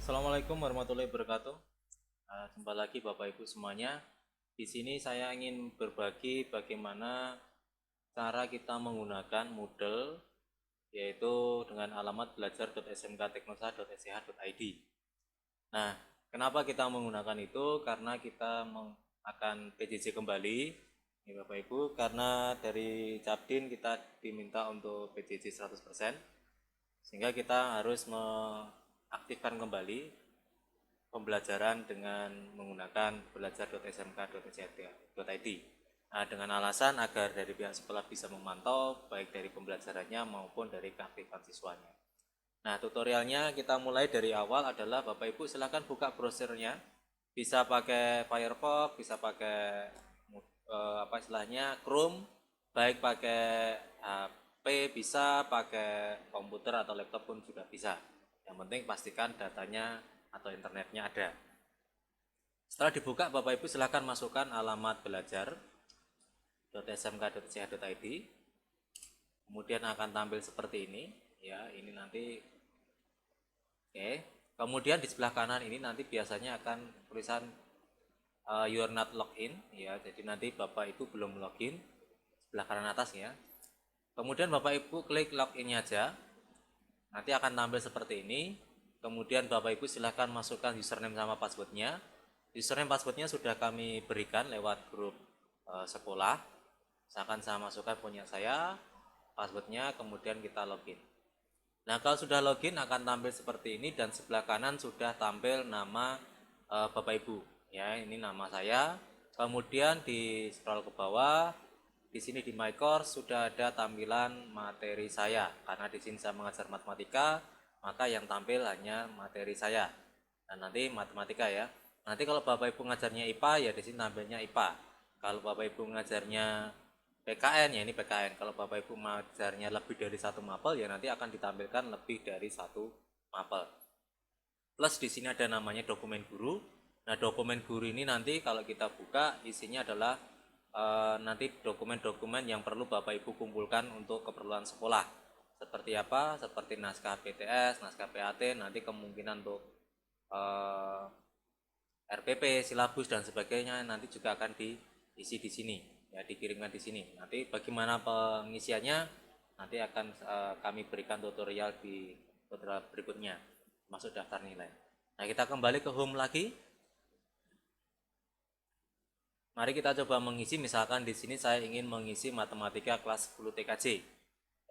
Assalamualaikum warahmatullahi wabarakatuh. Jumpa lagi Bapak Ibu semuanya. Di sini saya ingin berbagi bagaimana cara kita menggunakan Moodle, yaitu dengan alamat belajar.smkteknosa.sch.id. Nah, kenapa kita menggunakan itu? Karena kita akan PJJ kembali, ya Bapak Ibu, karena dari Capdin kita diminta untuk PJJ 100%, sehingga kita harus mengaktifkan kembali pembelajaran dengan menggunakan belajar.smk.id. Nah, dengan alasan agar dari pihak sekolah bisa memantau baik dari pembelajarannya maupun dari keaktifan siswanya. Nah, tutorialnya kita mulai dari awal adalah Bapak Ibu silahkan buka browsernya. Bisa pakai Firefox, bisa pakai apa istilahnya Chrome, baik pakai HP bisa, pakai komputer atau laptop pun juga bisa. Yang penting pastikan datanya atau internetnya ada. Setelah dibuka, Bapak Ibu silahkan masukkan alamat belajar.smk.ch.id. Kemudian akan tampil seperti ini, ya. Ini nanti, oke. Kemudian di sebelah kanan ini nanti biasanya akan tulisan you are not login, ya. Jadi nanti Bapak Ibu belum login, sebelah kanan atas ya. Kemudian Bapak Ibu klik login aja, nanti akan tampil seperti ini. Kemudian Bapak Ibu silahkan masukkan username sama passwordnya. Username passwordnya sudah kami berikan lewat grup sekolah. Misalkan saya masukkan punya saya, passwordnya, kemudian kita login. Nah, kalau sudah login akan tampil seperti ini dan sebelah kanan sudah tampil nama Bapak Ibu. Ya, ini nama saya. Kemudian di scroll ke bawah, di sini di My Course sudah ada tampilan materi saya. Karena di sini saya mengajar matematika, maka yang tampil hanya materi saya. Dan nanti matematika ya. Nanti kalau Bapak Ibu ngajarnya IPA ya di sini tampilnya IPA. Kalau Bapak Ibu ngajarnya PKN ya ini PKN. Kalau Bapak Ibu ngajarnya lebih dari satu mapel ya nanti akan ditampilkan lebih dari satu mapel. Plus di sini ada namanya dokumen guru. Nah, dokumen guru ini nanti kalau kita buka isinya adalah nanti dokumen-dokumen yang perlu Bapak Ibu kumpulkan untuk keperluan sekolah. Seperti apa? Seperti naskah PTS, naskah PAT, nanti kemungkinan untuk RPP, silabus dan sebagainya nanti juga akan diisi di sini, ya dikirimkan di sini. Nanti bagaimana pengisiannya nanti akan kami berikan tutorial di tutorial berikutnya, masuk daftar nilai. Nah, kita kembali ke home lagi. Mari kita coba mengisi, misalkan di sini saya ingin mengisi matematika kelas 10 TKJ.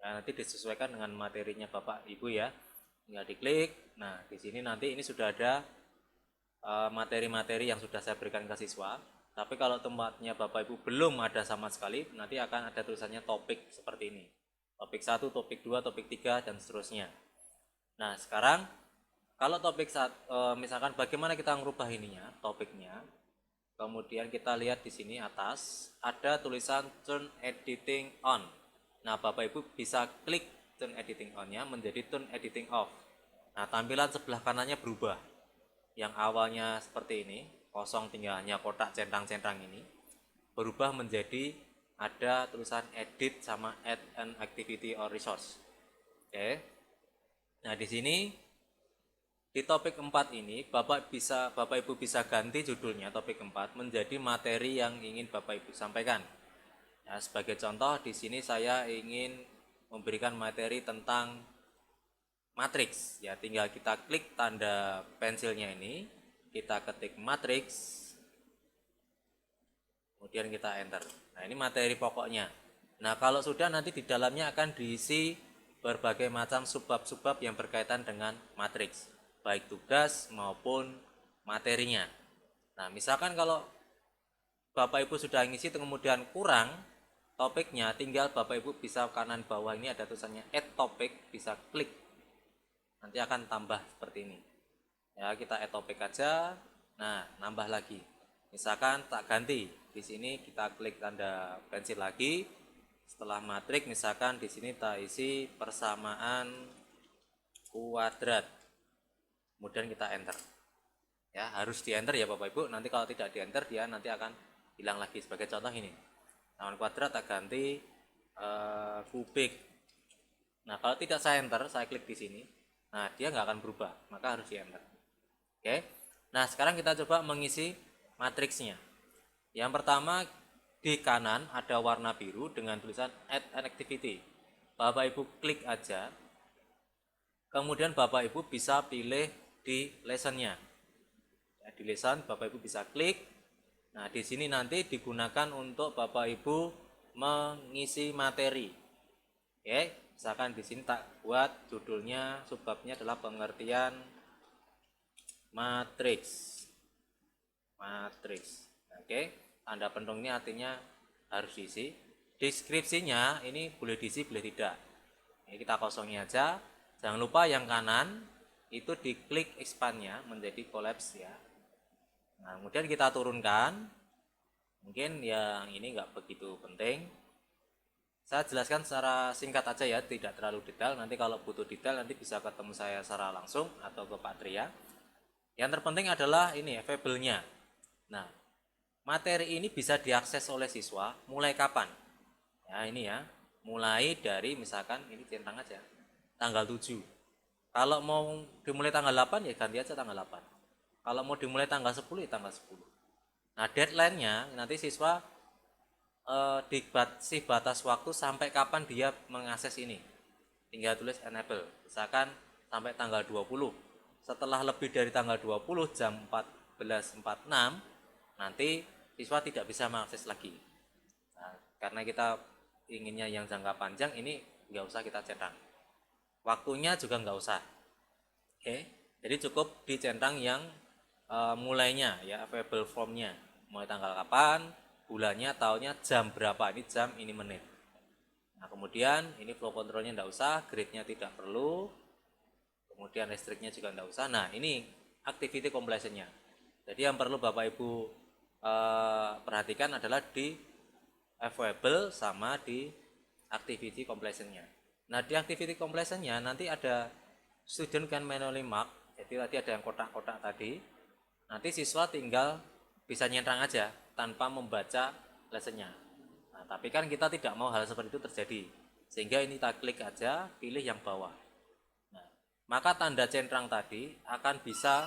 Ya, nanti disesuaikan dengan materinya Bapak Ibu ya. Tinggal diklik. Nah, di sini nanti ini sudah ada materi-materi yang sudah saya berikan ke siswa. Tapi kalau tempatnya Bapak Ibu belum ada sama sekali, nanti akan ada tulisannya topik seperti ini. Topik 1, topik 2, topik 3 dan seterusnya. Nah, sekarang kalau topik misalkan bagaimana kita merubah ininya, topiknya. Kemudian kita lihat di sini atas ada tulisan turn editing on. Nah, Bapak Ibu bisa klik turn editing on-nya menjadi turn editing off. Nah, tampilan sebelah kanannya berubah. Yang awalnya seperti ini, kosong tinggal hanya kotak centang-centang ini, berubah menjadi ada tulisan edit sama add an activity or resource. Oke. Nah, di sini di topik 4 ini Bapak Ibu bisa ganti judulnya topik 4 menjadi materi yang ingin Bapak Ibu sampaikan. Ya, sebagai contoh di sini saya ingin memberikan materi tentang matriks. Ya, tinggal kita klik tanda pensilnya ini, kita ketik matriks, kemudian kita enter. Nah, ini materi pokoknya. Nah, kalau sudah nanti di dalamnya akan diisi berbagai macam subbab-subbab yang berkaitan dengan matriks, baik tugas maupun materinya. Nah, misalkan kalau Bapak Ibu sudah ngisi kemudian kurang topiknya, tinggal Bapak Ibu bisa kanan bawah ini ada tulisannya add topic, bisa klik. Nanti akan tambah seperti ini. Ya, kita add topic aja. Nah, nambah lagi. Misalkan tak ganti. Di sini kita klik tanda pensil lagi. Setelah matriks misalkan di sini kita isi persamaan kuadrat. Kemudian kita enter. Ya, harus di enter ya Bapak Ibu. Nanti kalau tidak di enter dia nanti akan hilang lagi. Sebagai contoh ini. Persamaan kuadrat tak ganti kubik. Nah, kalau tidak saya enter, saya klik di sini. Nah, dia nggak akan berubah, maka harus di enter. Oke. Nah, sekarang kita coba mengisi matriksnya. Yang pertama, di kanan ada warna biru dengan tulisan add an activity. Bapak Ibu klik aja. Kemudian Bapak Ibu bisa pilih di lessonnya. Ya, di lesson Bapak Ibu bisa klik. Nah, di sini nanti digunakan untuk Bapak Ibu mengisi materi. Oke, misalkan di sini tak buat judulnya, subbabnya adalah pengertian matriks. Oke, tanda pentung ini artinya harus diisi. Deskripsinya ini boleh diisi, boleh tidak. Ini kita kosongi aja. Jangan lupa yang kanan itu diklik expandnya menjadi collapse ya. Nah, kemudian kita turunkan. Mungkin yang ini nggak begitu penting. Saya jelaskan secara singkat aja ya, tidak terlalu detail. Nanti kalau butuh detail nanti bisa ketemu saya secara langsung atau ke Pak Tria. Yang terpenting adalah ini available-nya. Nah, materi ini bisa diakses oleh siswa mulai kapan? Ya, ini ya. Mulai dari misalkan ini centang aja. Tanggal 7. Kalau mau dimulai tanggal 8 ya ganti aja tanggal 8. Kalau mau dimulai tanggal 10 ya tanggal 10. Nah, deadline-nya nanti siswa dikasih batas waktu sampai kapan dia mengakses ini. Tinggal tulis enable. Misalkan sampai tanggal 20. Setelah lebih dari tanggal 20 jam 14.46 nanti siswa tidak bisa mengakses lagi. Nah, karena kita inginnya yang jangka panjang ini nggak usah kita centang. Waktunya juga nggak usah. Oke, jadi cukup dicentang yang mulainya ya, available from-nya. Mulai tanggal kapan, bulannya, tahunnya, jam berapa, ini jam, ini menit. Nah, kemudian ini flow controlnya nggak usah, grade-nya tidak perlu, kemudian restrict-nya juga nggak usah. Nah, ini activity completion-nya. Jadi yang perlu Bapak Ibu perhatikan adalah di available sama di activity completion-nya. Nah, di activity completion-nya nanti ada student can manually mark. Jadi tadi ada yang kotak-kotak tadi. Nanti siswa tinggal bisa nyentang aja tanpa membaca lessonnya. Nah, tapi kan kita tidak mau hal seperti itu terjadi. Sehingga ini kita klik aja, pilih yang bawah. Nah, maka tanda centang tadi akan bisa.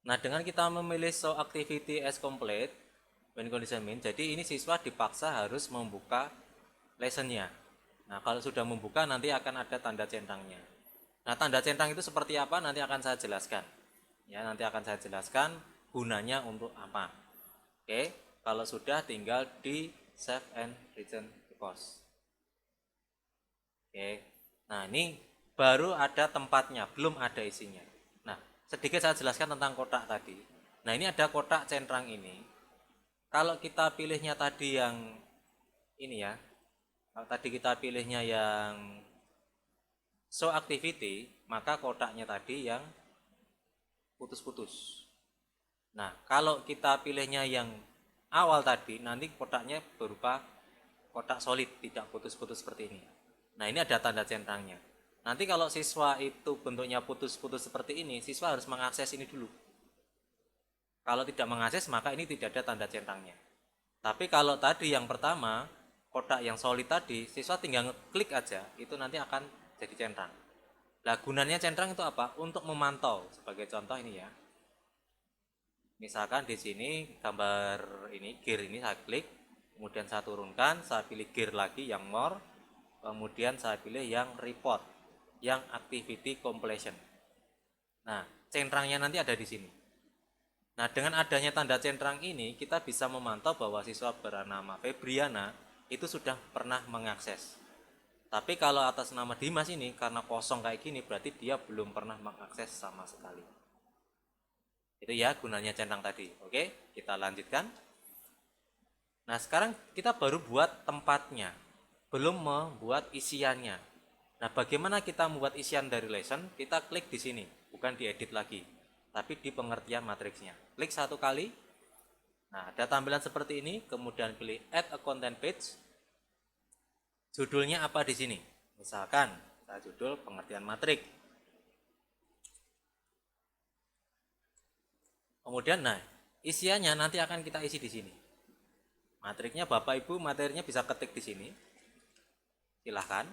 Nah, dengan kita memilih show activity as complete when condition mean, jadi ini siswa dipaksa harus membuka lessonnya. Nah, kalau sudah membuka nanti akan ada tanda centangnya. Nah, tanda centang itu seperti apa nanti akan saya jelaskan. Ya, nanti akan saya jelaskan gunanya untuk apa. Oke, kalau sudah tinggal di save and return to course. Oke. Nah, ini baru ada tempatnya, belum ada isinya. Nah, sedikit saya jelaskan tentang kotak tadi. Nah, ini ada kotak centang ini. Kalau kita pilihnya tadi yang ini ya. Kalau tadi kita pilihnya yang show activity, maka kotaknya tadi yang putus-putus. Nah, kalau kita pilihnya yang awal tadi, nanti kotaknya berupa kotak solid, tidak putus-putus seperti ini. Nah, ini ada tanda centangnya. Nanti kalau siswa itu bentuknya putus-putus seperti ini, siswa harus mengakses ini dulu. Kalau tidak mengakses, maka ini tidak ada tanda centangnya. Tapi kalau tadi yang pertama, kotak yang solid tadi, siswa tinggal klik aja, itu nanti akan jadi centang. Nah, gunanya centang itu apa? Untuk memantau. Sebagai contoh ini ya. Misalkan di sini gambar ini, gear ini saya klik, kemudian saya turunkan, saya pilih gear lagi yang more, kemudian saya pilih yang report, yang activity completion. Nah, centangnya nanti ada di sini. Nah, dengan adanya tanda centang ini, kita bisa memantau bahwa siswa bernama Febriana itu sudah pernah mengakses. Tapi kalau atas nama Dimas ini, karena kosong kayak gini, berarti dia belum pernah mengakses sama sekali. Itu ya gunanya centang tadi. Oke, kita lanjutkan. Nah, sekarang kita baru buat tempatnya, belum membuat isiannya. Nah, bagaimana kita membuat isian dari lesson? Kita klik di sini, bukan diedit lagi, tapi di pengertian matriksnya. Klik satu kali. Nah, ada tampilan seperti ini, kemudian pilih add a content page. Judulnya apa di sini? Misalkan saya judul pengertian matrik. Kemudian nah, isiannya nanti akan kita isi di sini. Matriknya Bapak Ibu materinya bisa ketik di sini. Silahkan.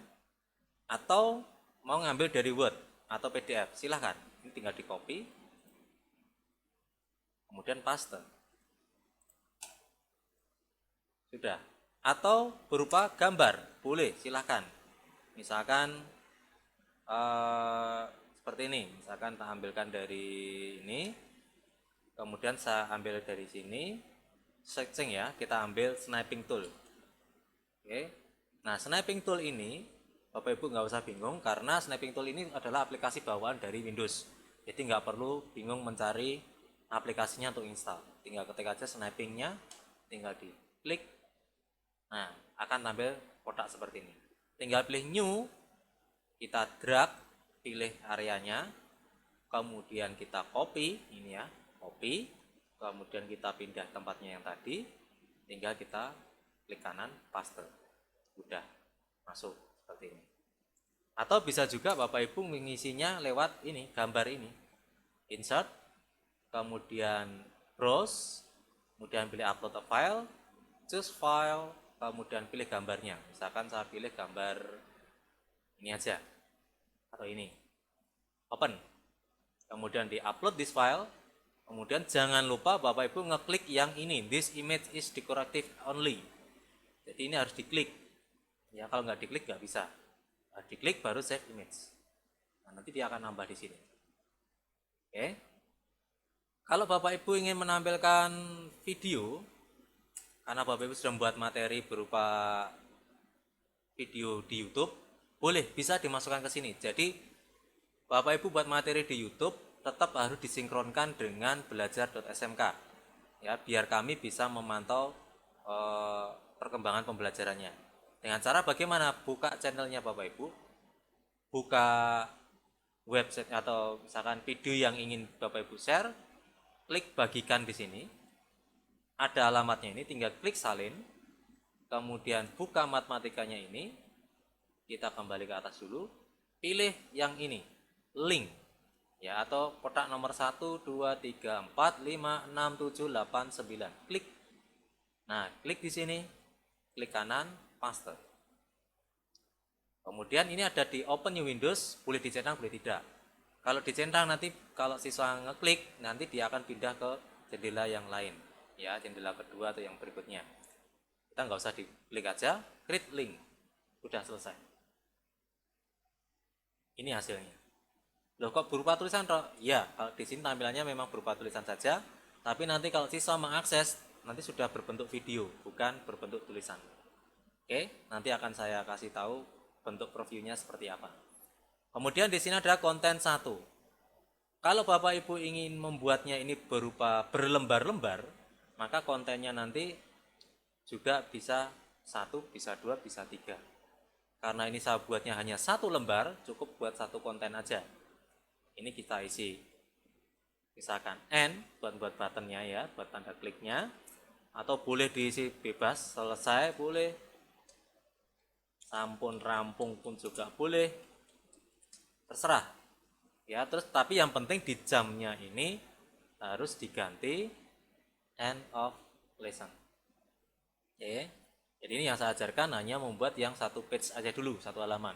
Atau mau ngambil dari Word atau PDF, silahkan. Ini tinggal di copy, kemudian paste. Sudah. Atau berupa gambar, boleh, silahkan. Misalkan seperti ini, misalkan tak ambilkan dari ini, kemudian saya ambil dari sini, searching ya, kita ambil sniping tool. Oke. Nah, sniping tool ini Bapak Ibu nggak usah bingung, karena sniping tool ini adalah aplikasi bawaan dari Windows. Jadi nggak perlu bingung mencari aplikasinya untuk install. Tinggal ketik aja snipingnya, tinggal diklik. Nah, akan tampil kotak seperti ini. Tinggal pilih new, kita drag, pilih areanya, kemudian kita copy, ini ya, copy, kemudian kita pindah tempatnya yang tadi, tinggal kita klik kanan, paste. Udah masuk seperti ini. Atau bisa juga Bapak Ibu mengisinya lewat ini, gambar ini. Insert, kemudian browse, kemudian pilih upload a file, choose file, kemudian pilih gambarnya. Misalkan saya pilih gambar ini aja, atau ini. Open. Kemudian di upload this file. Kemudian jangan lupa Bapak Ibu ngeklik yang ini, this image is decorative only. Jadi ini harus diklik. Ya, kalau nggak diklik nggak bisa. Harus diklik baru save image. Nah, nanti dia akan nambah di sini. Oke. Kalau Bapak Ibu ingin menampilkan video, karena Bapak Ibu sudah membuat materi berupa video di YouTube, boleh, bisa dimasukkan ke sini. Jadi Bapak Ibu buat materi di YouTube tetap harus disinkronkan dengan belajar.smk, ya, biar kami bisa memantau perkembangan pembelajarannya. Dengan cara bagaimana? Buka channelnya Bapak Ibu, buka website atau misalkan video yang ingin Bapak Ibu share, klik bagikan di sini. Ada alamatnya ini, tinggal klik salin, kemudian buka matematikanya ini, kita kembali ke atas dulu, pilih yang ini, link, ya, atau kotak nomor 1, 2, 3, 4, 5, 6, 7, 8, 9, klik. Nah, klik di sini, klik kanan, paste. Kemudian ini ada di open new Windows, boleh dicentang, boleh tidak. Kalau dicentang nanti kalau siswa ngeklik, nanti dia akan pindah ke jendela yang lain, ya, jendela kedua atau yang berikutnya. Kita nggak usah diklik aja, create link, udah selesai. Ini hasilnya. Loh, kok berupa tulisan? Ya, kalau di sini tampilannya memang berupa tulisan saja, tapi nanti kalau siswa mengakses nanti sudah berbentuk video, bukan berbentuk tulisan. Oke, nanti akan saya kasih tahu bentuk previewnya seperti apa. Kemudian di sini ada konten 1. Kalau Bapak Ibu ingin membuatnya ini berupa berlembar-lembar, maka kontennya nanti juga bisa 1, bisa 2, bisa 3. Karena ini saya buatnya hanya 1 lembar, cukup buat 1 konten aja. Ini kita isi, misalkan N buat buttonnya, ya, buat tanda kliknya, atau boleh diisi bebas, selesai boleh, sampun rampung pun juga boleh, terserah, ya. Terus tapi yang penting di jamnya ini harus diganti end of lesson. Oke. Jadi ini yang saya ajarkan hanya membuat yang 1 page aja dulu, 1 halaman.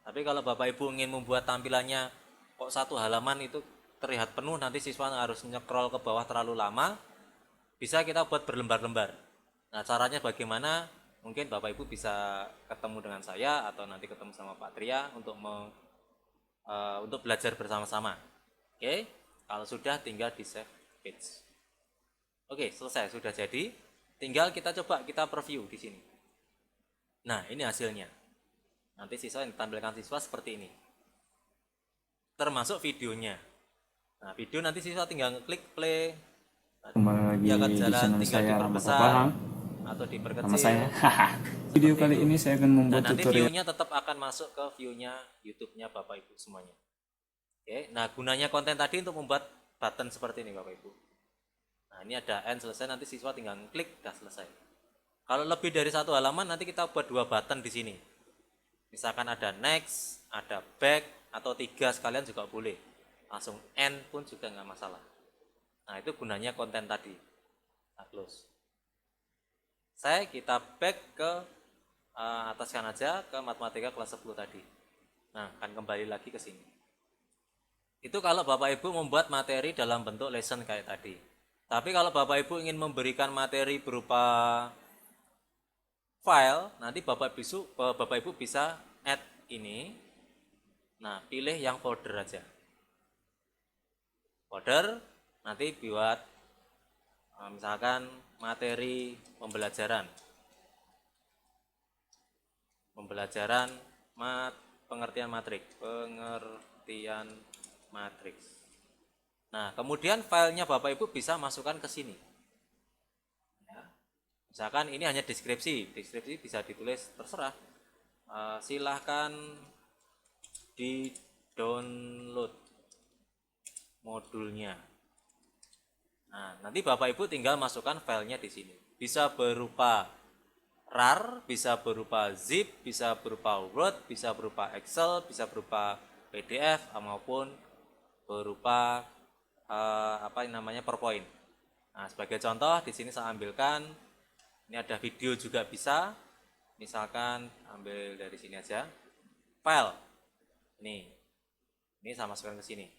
Tapi kalau Bapak Ibu ingin membuat tampilannya kok 1 halaman itu terlihat penuh, nanti siswa harus nyekrol ke bawah terlalu lama, bisa kita buat berlembar-lembar. Nah, caranya bagaimana? Mungkin Bapak Ibu bisa ketemu dengan saya atau nanti ketemu sama Pak Tria untuk belajar bersama-sama. Oke, kalau sudah tinggal di save page. Oke, selesai, sudah jadi. Tinggal kita coba kita preview di sini. Nah, ini hasilnya. Nanti siswa yang ditampilkan siswa seperti ini, termasuk videonya. Nah, video nanti siswa tinggal klik play. Kembali lagi Dia akan di jalan, channel tinggal saya Rahmat diperbesar Pahang. atau Nama diperkecil. saya. Video kali ini saya akan membuat Dan nanti tutorial. view-nya tetap akan masuk ke view-nya YouTube-nya Bapak Ibu semuanya. Oke, nah gunanya konten tadi untuk membuat button seperti ini Bapak Ibu. Nah, ini ada end selesai, nanti siswa tinggal klik, udah selesai. Kalau lebih dari 1 halaman nanti kita buat 2 button di sini. Misalkan ada next, ada back, atau 3 sekalian juga boleh. Langsung end pun juga nggak masalah. Nah, itu gunanya konten tadi. Nah, close. Kita back ke ataskan aja ke matematika kelas 10 tadi. Nah, akan kembali lagi ke sini. Itu kalau Bapak Ibu membuat materi dalam bentuk lesson kayak tadi. Tapi kalau Bapak Ibu ingin memberikan materi berupa file, nanti Bapak Ibu bisa add ini. Nah, pilih yang folder aja. Folder nanti buat misalkan materi pembelajaran pengertian matriks. Nah, kemudian filenya Bapak Ibu bisa masukkan ke sini. Ya. Misalkan ini hanya deskripsi bisa ditulis terserah. Silahkan di download modulnya. Nah, nanti Bapak Ibu tinggal masukkan filenya di sini. Bisa berupa RAR, bisa berupa zip, bisa berupa Word, bisa berupa Excel, bisa berupa PDF maupun berupa PowerPoint. Nah, sebagai contoh di sini saya ambilkan, ini ada video juga bisa. Misalkan ambil dari sini aja. File. Ini saya masukkan ke sini.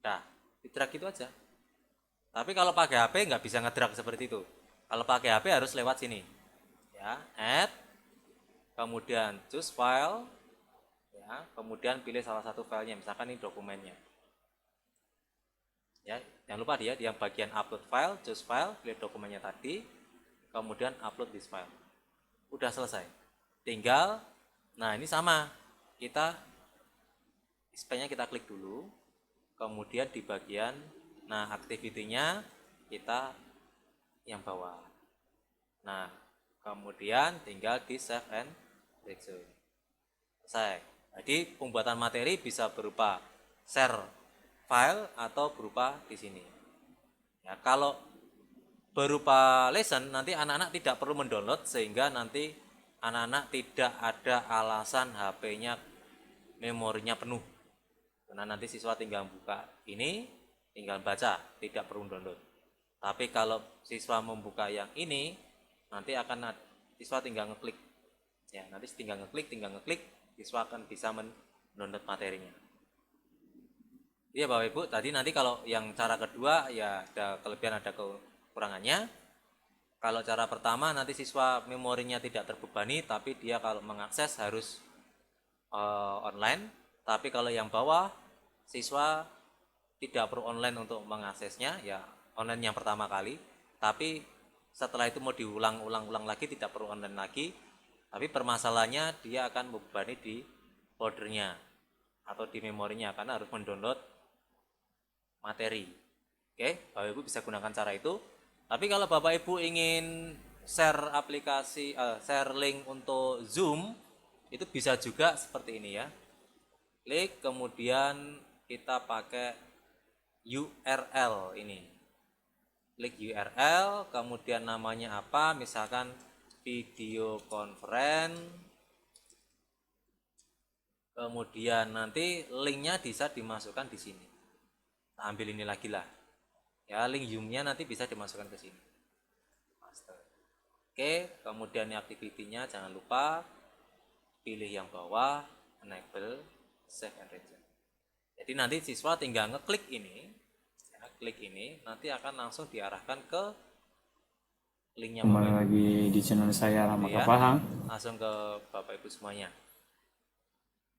Nah, di-drag itu aja. Tapi kalau pakai HP nggak bisa ngedrag seperti itu. Kalau pakai HP harus lewat sini. Ya, add, kemudian choose file, ya, kemudian pilih salah satu filenya, misalkan ini dokumennya. Ya, jangan lupa di yang bagian upload file, choose file, pilih dokumennya tadi, kemudian upload this file. Udah selesai. Tinggal, nah ini sama, kita display-nya kita klik dulu, kemudian di bagian, nah activity-nya kita yang bawah. Nah, kemudian tinggal di save and resume. Selesai. Jadi pembuatan materi bisa berupa share file atau berupa di sini. Ya, kalau berupa lesson nanti anak-anak tidak perlu mendownload sehingga nanti anak-anak tidak ada alasan HP-nya memorinya penuh. Karena nanti siswa tinggal buka ini, tinggal baca, tidak perlu download. Tapi kalau siswa membuka yang ini, nanti akan siswa tinggal ngeklik. Ya, nanti tinggal ngeklik, siswa akan bisa mendownload materinya. Iya Bapak Ibu, tadi nanti kalau yang cara kedua ya ada kelebihan ada kekurangannya. Kalau cara pertama nanti siswa memorinya tidak terbebani, tapi dia kalau mengakses harus online. Tapi kalau yang bawah siswa tidak perlu online untuk mengaksesnya, ya online yang pertama kali. Tapi setelah itu mau diulang-ulang lagi tidak perlu online lagi. Tapi permasalahannya dia akan membebani di foldernya atau di memorinya karena harus mendownload materi. Oke, Bapak Ibu bisa gunakan cara itu. Tapi kalau Bapak Ibu ingin share aplikasi, share link untuk Zoom, itu bisa juga seperti ini ya. Klik, kemudian kita pakai URL ini. Klik URL, kemudian namanya apa? Misalkan video conference. Kemudian nanti linknya bisa dimasukkan di sini. Nah, ambil ini lagi lah. Ya, link Zoom-nya nanti bisa dimasukkan ke sini. Master. Oke, kemudian activity-nya jangan lupa pilih yang bawah, enable, save and return. Jadi nanti siswa tinggal ngeklik ini, ya, klik ini, nanti akan langsung diarahkan ke linknya Kembali lagi di channel saya Rahmat ya, Pahang. langsung ke Bapak Ibu semuanya.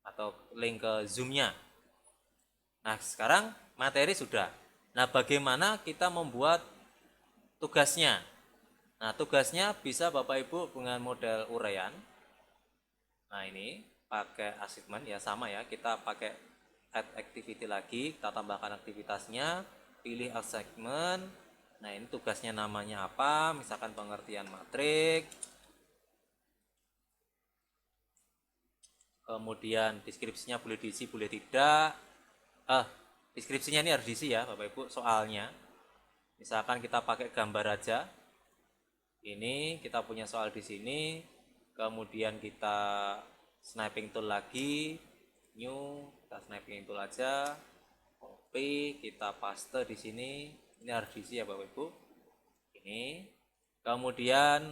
Atau link ke Zoom-nya. Nah, sekarang materi sudah. Nah, bagaimana kita membuat tugasnya? Nah, tugasnya bisa Bapak Ibu dengan model uraian. Nah, ini pakai assignment ya, sama ya. Kita pakai add activity lagi, kita tambahkan aktivitasnya, pilih assignment. Nah, ini tugasnya namanya apa? Misalkan pengertian matriks. Kemudian deskripsinya boleh diisi, boleh tidak. Deskripsinya ini harus diisi ya Bapak Ibu, soalnya. Misalkan kita pakai gambar aja. Ini kita punya soal di sini. Kemudian kita sniping tool lagi, new, kita sniping tool aja. Copy, kita paste di sini. Ini harus diisi ya Bapak Ibu. Ini. Kemudian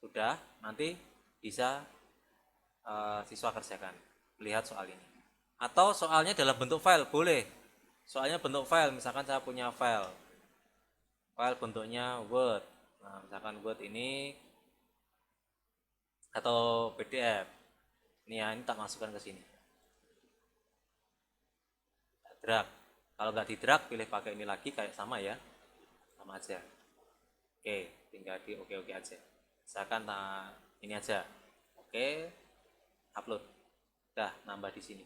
sudah, nanti bisa siswa kerjakan. Lihat soal ini. Atau soalnya dalam bentuk file, boleh. Soalnya bentuk file, misalkan saya punya file bentuknya Word. Nah, misalkan Word ini atau PDF. Ini ya, ini tak masukkan ke sini. Drag. Kalau nggak di drag, pilih pakai ini lagi, kayak sama ya, sama aja. Oke, tinggal di oke aja. Misalkan ini aja. Oke, upload. Udah nambah di sini.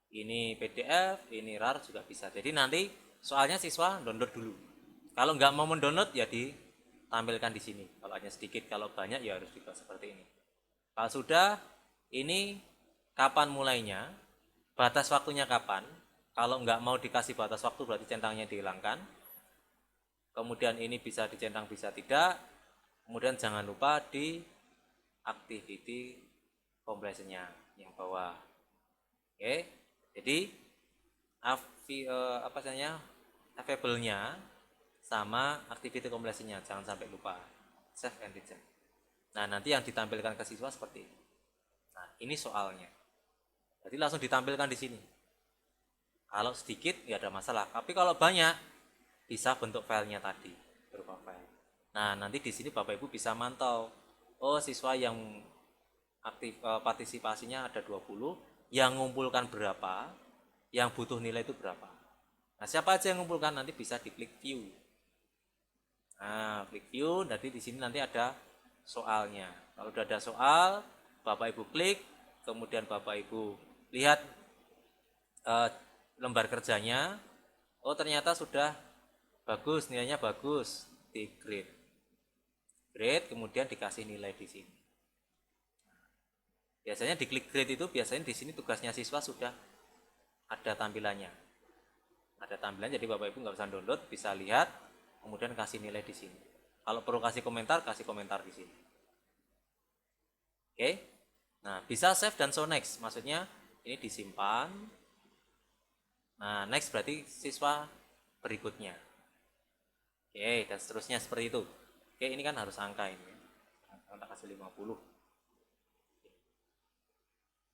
Ini PDF, ini RAR juga bisa. Jadi nanti soalnya siswa download dulu. Kalau nggak mau mendownload ya ditampilkan di sini. Kalau hanya sedikit, kalau banyak ya harus dibuat seperti ini. Kalau sudah, ini kapan mulainya, batas waktunya kapan. Kalau nggak mau dikasih batas waktu berarti centangnya dihilangkan. Kemudian ini bisa dicentang bisa tidak. Kemudian jangan lupa di activity completion-nya yang bawah. Oke, jadi available-nya sama activity completion-nya, jangan sampai lupa. Save and reject. Nah, nanti yang ditampilkan ke siswa seperti ini. Nah, ini soalnya. Jadi langsung ditampilkan di sini. Kalau sedikit ya ada masalah, tapi kalau banyak bisa bentuk filenya tadi berupa file. Nah, nanti di sini Bapak Ibu bisa mantau. Oh, siswa yang aktif partisipasinya ada 20, yang ngumpulkan berapa, yang butuh nilai itu berapa. Nah, siapa aja yang ngumpulkan nanti bisa diklik view. Nah, klik view, nanti di sini nanti ada soalnya. Kalau udah ada soal, Bapak Ibu klik, kemudian Bapak Ibu lihat lembar kerjanya. Oh, ternyata sudah bagus, nilainya bagus, di grade. Grade, kemudian dikasih nilai di sini. Biasanya diklik grade itu biasanya di sini tugasnya siswa sudah ada tampilannya. Ada tampilan, jadi Bapak Ibu nggak usah download, bisa lihat, kemudian kasih nilai di sini. Kalau perlu kasih komentar di sini. Oke. Nah, bisa save dan show next. Maksudnya ini disimpan. Nah, next berarti siswa berikutnya. Oke, dan seterusnya seperti itu. Oke, ini kan harus angka ini. Kita kasih 50.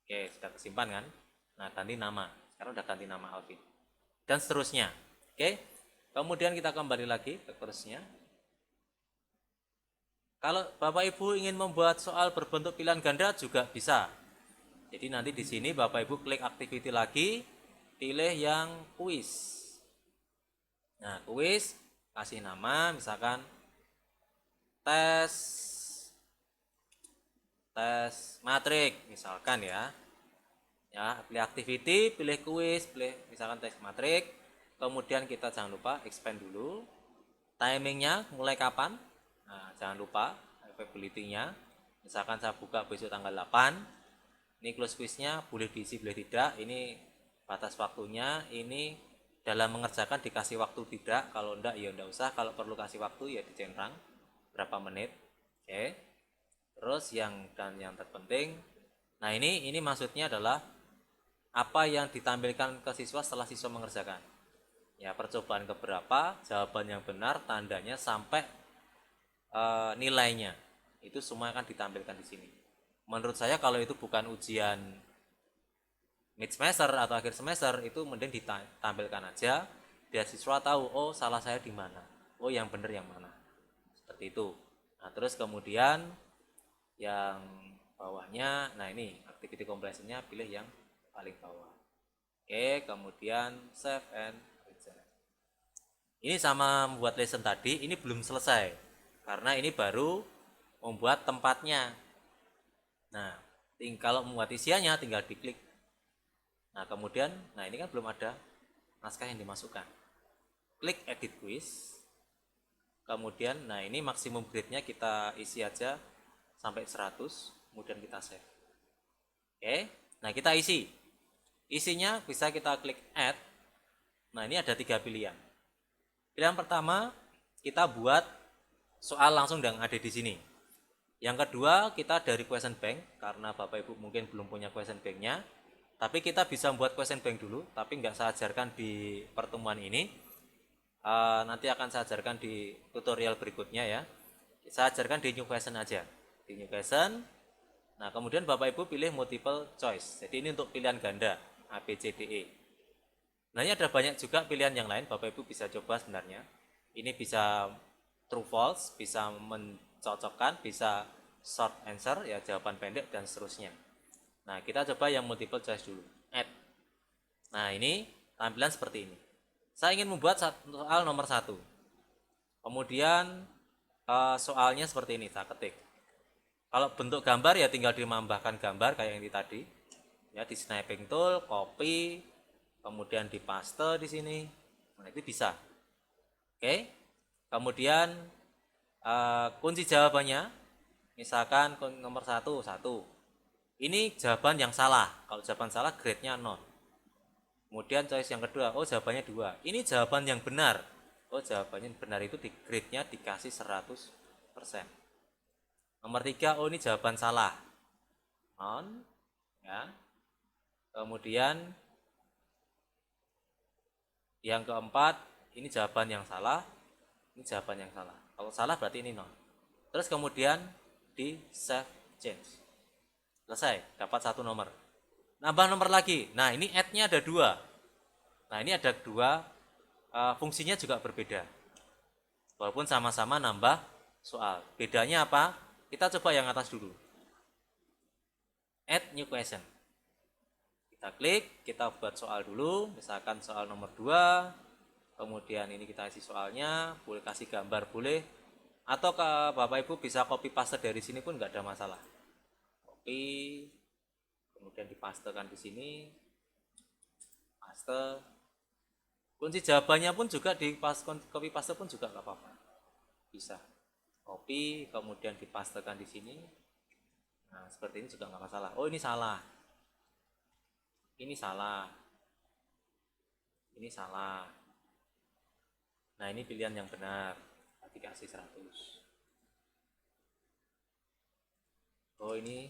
Oke, sudah kesimpan kan? Nah, ganti nama. Sekarang udah ganti nama Alvin. Dan seterusnya. Oke. Kemudian kita kembali lagi ke kursnya. Kalau Bapak Ibu ingin membuat soal berbentuk pilihan ganda juga bisa. Jadi nanti di sini Bapak Ibu klik activity lagi, pilih yang kuis. Nah, kuis kasih nama misalkan tes matrik misalkan ya. Ya, pilih activity, pilih kuis, pilih misalkan tes matrik. Kemudian kita jangan lupa expand dulu. Timingnya mulai kapan? Nah, jangan lupa availability-nya. Misalkan saya buka besok tanggal 8. Ini close quiz-nya boleh diisi boleh tidak. Ini batas waktunya. Ini dalam mengerjakan dikasih waktu tidak. Kalau enggak ya enggak usah. Kalau perlu kasih waktu ya dicentang berapa menit. Oke. Terus yang terpenting. Nah, ini maksudnya adalah apa yang ditampilkan ke siswa setelah siswa mengerjakan. Ya, percobaan keberapa, jawaban yang benar, tandanya sampai nilainya. Itu semua akan ditampilkan di sini. Menurut saya kalau itu bukan ujian mid semester atau akhir semester, itu mending ditampilkan aja biar siswa tahu, oh salah saya di mana, oh yang benar yang mana. Seperti itu. Nah, terus kemudian yang bawahnya, nah ini activity completion-nya pilih yang paling bawah. Oke, kemudian save and reject. Ini sama membuat lesson tadi, ini belum selesai karena ini baru membuat tempatnya. Nah, kalau membuat isiannya tinggal diklik. Nah, kemudian, nah ini kan belum ada naskah yang dimasukkan. Klik edit quiz. Kemudian, nah ini maksimum grade-nya kita isi aja sampai 100, kemudian kita save. Oke, nah kita isi. Isinya bisa kita klik add. Nah, ini ada 3 pilihan. Pilihan pertama, kita buat soal langsung yang ada di sini. Yang kedua, kita dari question bank, karena Bapak Ibu mungkin belum punya question bank-nya. Tapi kita bisa membuat question bank dulu, tapi nggak saya ajarkan di pertemuan ini. Nanti akan saya ajarkan di tutorial berikutnya ya. Saya ajarkan di new question aja. Di new question. Nah, kemudian Bapak Ibu pilih multiple choice. Jadi ini untuk pilihan ganda. A, B, C, D, E. Nah, ini ada banyak juga pilihan yang lain, Bapak Ibu bisa coba sebenarnya. Ini bisa true false, bisa mencocokkan, bisa short answer, ya jawaban pendek dan seterusnya. Nah, kita coba yang multiple choice dulu. Add. Nah, ini tampilan seperti ini. Saya ingin membuat soal nomor 1. Kemudian soalnya seperti ini, saya ketik. Kalau bentuk gambar ya tinggal dimambahkan gambar kayak yang tadi. Ya, di sniping tool, copy, kemudian di paste di sini. Nah, itu bisa. Oke. Kemudian kunci jawabannya, misalkan nomor 1, 1. Ini jawaban yang salah. Kalau jawaban salah, grade-nya 0. Kemudian choice yang kedua, oh jawabannya 2. Ini jawaban yang benar. Oh, jawabannya benar itu di grade-nya dikasih 100%. Nomor 3, oh ini jawaban salah. Non, ya. Kemudian yang keempat, ini jawaban yang salah. Ini jawaban yang salah. Kalau salah berarti ini non. Terus kemudian di save change. Selesai, dapat 1 nomor. Nambah nomor lagi. Nah, ini add-nya ada 2. Nah, ini ada 2, fungsinya juga berbeda. Walaupun sama-sama nambah soal. Bedanya apa? Kita coba yang atas dulu. Add new question. Kita klik, kita buat soal dulu. Misalkan soal nomor 2. Kemudian ini kita isi soalnya. Boleh kasih gambar, boleh. Atau Bapak Ibu bisa copy paste dari sini pun nggak ada masalah. Copy, kemudian dipastekan di sini. Paste. Kunci jawabannya pun juga di copy paste pun juga nggak apa-apa. Bisa. Copy, kemudian dipastekan di sini. Nah, seperti ini juga nggak masalah. Oh, ini salah. Ini salah. Ini salah. Nah, ini pilihan yang benar. Dikasih 100. Oh, ini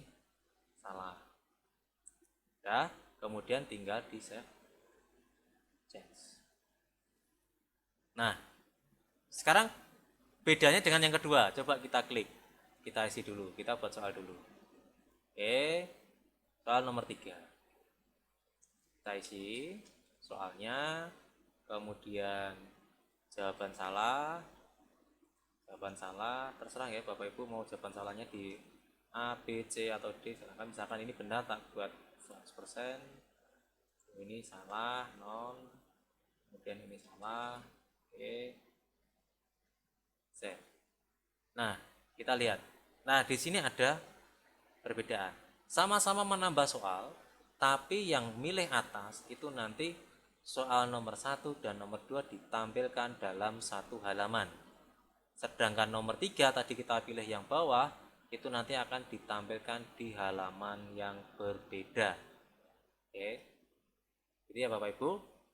salah. Ya, kemudian tinggal di save change. Nah, sekarang bedanya dengan yang kedua. Coba kita klik. Kita isi dulu. Kita buat soal dulu. Oke. Soal nomor 3. Kita isi soalnya. Kemudian jawaban salah. Jawaban salah, terserah ya Bapak Ibu mau jawaban salahnya di A, B, C atau D. Misalkan ini benar tak buat 100%. Ini salah, non. Kemudian ini salah. Oke. Save. Nah, kita lihat. Nah, di sini ada perbedaan. Sama-sama menambah soal, tapi yang milih atas itu nanti soal nomor 1 dan nomor 2 ditampilkan dalam satu halaman. Sedangkan nomor 3 tadi kita pilih yang bawah, itu nanti akan ditampilkan di halaman yang berbeda. Oke. Jadi ya Bapak Ibu,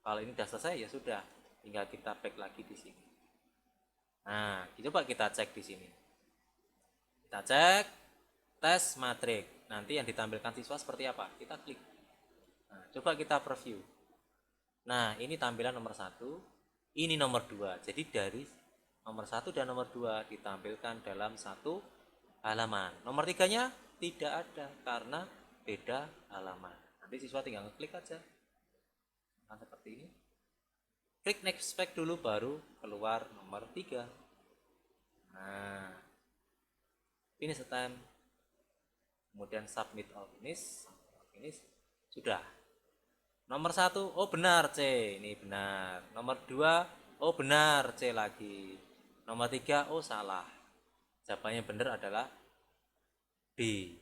kalau ini sudah selesai ya sudah, tinggal kita back lagi di sini. Nah, coba kita cek di sini. Kita cek tes matrik. Nanti yang ditampilkan siswa seperti apa? Kita klik. Nah, coba kita preview. Nah, ini tampilan nomor 1, ini nomor 2. Jadi dari nomor 1 dan nomor 2 ditampilkan dalam satu halaman. Nomor 3-nya tidak ada karena beda halaman. Nanti siswa tinggal ngeklik aja. Nah, seperti ini. Klik next page dulu baru keluar nomor 3. Nah, finish attempt. Kemudian submit all finish. Finish. Sudah. Nomor 1, oh benar C, ini benar. Nomor 2, oh benar C lagi. Nomor 3, oh salah. Jawabannya benar adalah B.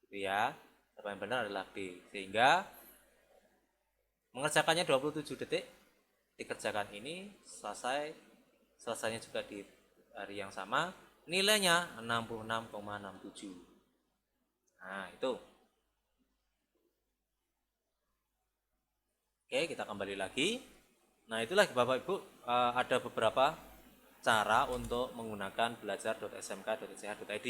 Gitu ya. Jawaban yang benar adalah B. Sehingga mengerjakannya 27 detik, dikerjakan ini selesai. Selesainya juga di hari yang sama. Nilainya 66,67. Nah, itu. Oke, kita kembali lagi. Nah, itulah Bapak Ibu, ada beberapa cara untuk menggunakan belajar.smk.ch.id.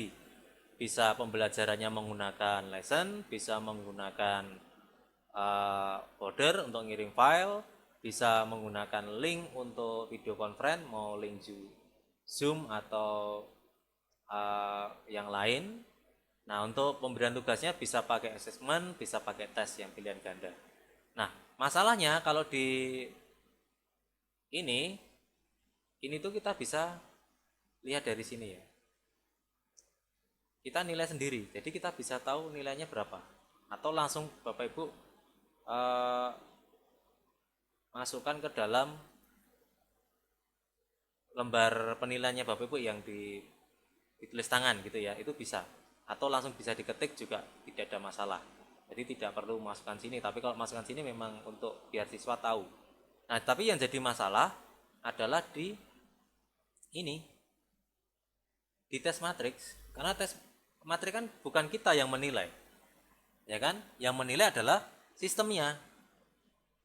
Bisa pembelajarannya menggunakan lesson, bisa menggunakan folder untuk ngirim file, bisa menggunakan link untuk video conference, mau link Zoom atau yang lain. Nah, untuk pemberian tugasnya bisa pakai assessment, bisa pakai tes yang pilihan ganda. Nah, masalahnya kalau di ini tuh kita bisa lihat dari sini ya. Kita nilai sendiri, jadi kita bisa tahu nilainya berapa. Atau langsung Bapak Ibu eh, masukkan ke dalam lembar penilaiannya Bapak Ibu yang ditulis tangan gitu ya, itu bisa. Atau langsung bisa diketik juga tidak ada masalah. Jadi tidak perlu masukkan sini, tapi kalau masukkan sini memang untuk biar siswa tahu. Nah, tapi yang jadi masalah adalah di ini, di tes matriks. Karena tes matriks kan bukan kita yang menilai. Ya kan? Yang menilai adalah sistemnya.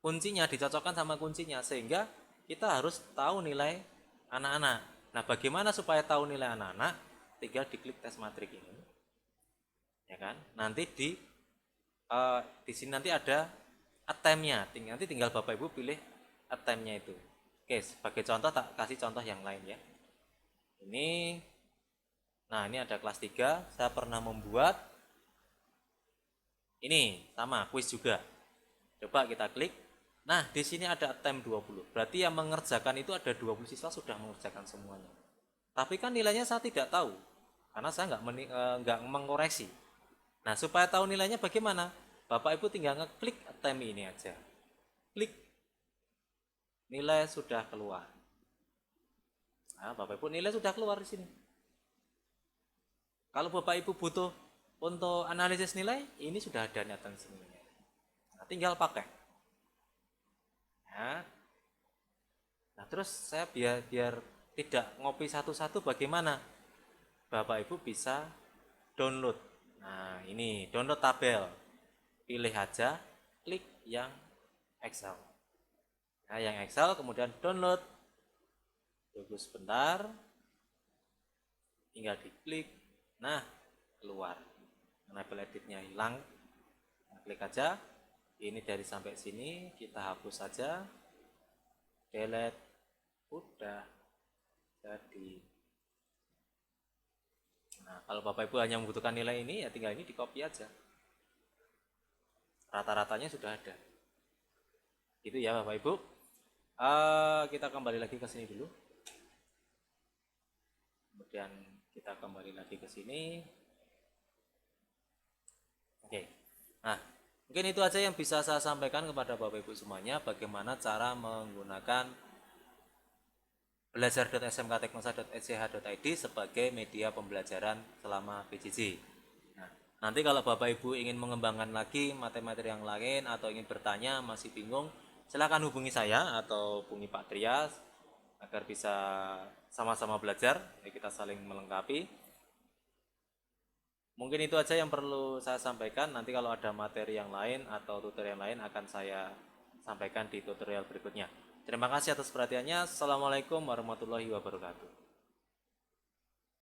Kuncinya dicocokkan sama kuncinya sehingga kita harus tahu nilai anak-anak. Nah, bagaimana supaya tahu nilai anak-anak? Tinggal diklik tes matrik ini. Ya kan? Nanti di sini nanti ada attempt-nya. Nanti tinggal Bapak Ibu pilih attempt-nya itu. Oke, sebagai contoh tak kasih contoh yang lain ya. Ini ini ada kelas 3, saya pernah membuat ini sama kuis juga. Coba kita klik. Nah, di sini ada attempt 20. Berarti yang mengerjakan itu ada 20 siswa sudah mengerjakan semuanya. Tapi kan nilainya saya tidak tahu karena saya nggak mengoreksi. Nah, supaya tahu nilainya bagaimana? Bapak Ibu tinggal ngeklik attempt ini aja. Klik. Nilai sudah keluar. Nah, Bapak Ibu nilai sudah keluar di sini. Kalau Bapak Ibu butuh untuk analisis nilai, ini sudah ada nyata di sini. Nah, tinggal pakai. Nah, terus saya biar tidak ngopi satu-satu bagaimana? Bapak Ibu bisa download. Nah, ini download tabel. Pilih aja, klik yang Excel. Nah, yang Excel kemudian download. Tunggu sebentar. Tinggal diklik. Nah, keluar. Label editnya hilang. Nah, klik aja. Ini dari sampai sini kita hapus saja. Delete. Udah jadi. Nah, kalau Bapak Ibu hanya membutuhkan nilai ini, ya tinggal ini di copy aja. Rata-ratanya sudah ada. Itu ya Bapak Ibu. Kita kembali lagi ke sini dulu. Kemudian kita kembali lagi ke sini. Oke. Nah, mungkin itu aja yang bisa saya sampaikan kepada Bapak Ibu semuanya, bagaimana cara menggunakan belajar.smkteknosa.sch.id sebagai media pembelajaran selama PJJ. Nah, nanti kalau Bapak Ibu ingin mengembangkan lagi materi-materi yang lain atau ingin bertanya masih bingung, silakan hubungi saya atau hubungi Pak Trias agar bisa sama-sama belajar, ya kita saling melengkapi. Mungkin itu aja yang perlu saya sampaikan. Nanti kalau ada materi yang lain atau tutorial yang lain akan saya sampaikan di tutorial berikutnya. Terima kasih atas perhatiannya. Assalamualaikum warahmatullahi wabarakatuh.